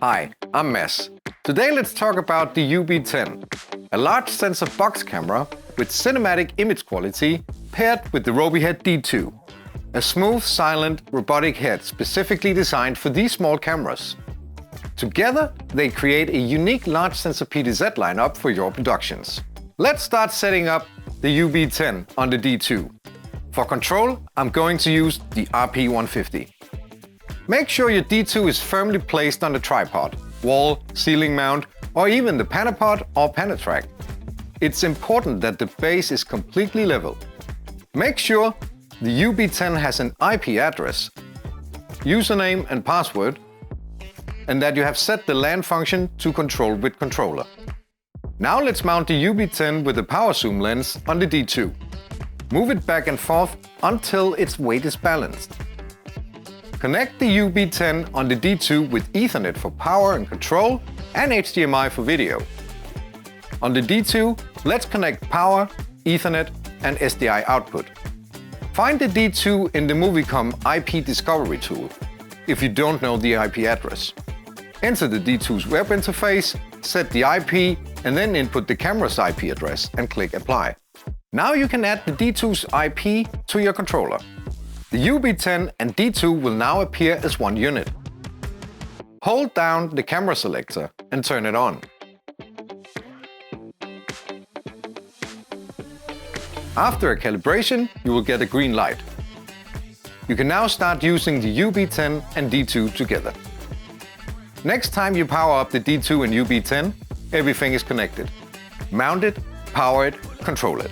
Hi, I'm Mads. Today let's talk about the UB10, a large sensor box camera with cinematic image quality paired with the Robyhead D2, a smooth, silent, robotic head specifically designed for these small cameras. Together, they create a unique large sensor PTZ lineup for your productions. Let's start setting up the UB10 on the D2. For control, I'm going to use the RP150. Make sure your D2 is firmly placed on the tripod, wall, ceiling mount, or even the panopod or panatrack. It's important that the base is completely level. Make sure the UB10 has an IP address, username and password, and that you have set the LAN function to control with controller. Now let's mount the UB10 with the power zoom lens on the D2. Move it back and forth until its weight is balanced. Connect the UB10 on the D2 with Ethernet for power and control and HDMI for video. On the D2, let's connect power, Ethernet and SDI output. Find the D2 in the Movicom IP Discovery tool if you don't know the IP address. Enter the D2's web interface, set the IP, and then input the camera's IP address and click Apply. Now you can add the D2's IP to your controller. The UB10 and D2 will now appear as one unit. Hold down the camera selector and turn it on. After a calibration, you will get a green light. You can now start using the UB10 and D2 together. Next time you power up the D2 and UB10, everything is connected. Mount it, power it, control it.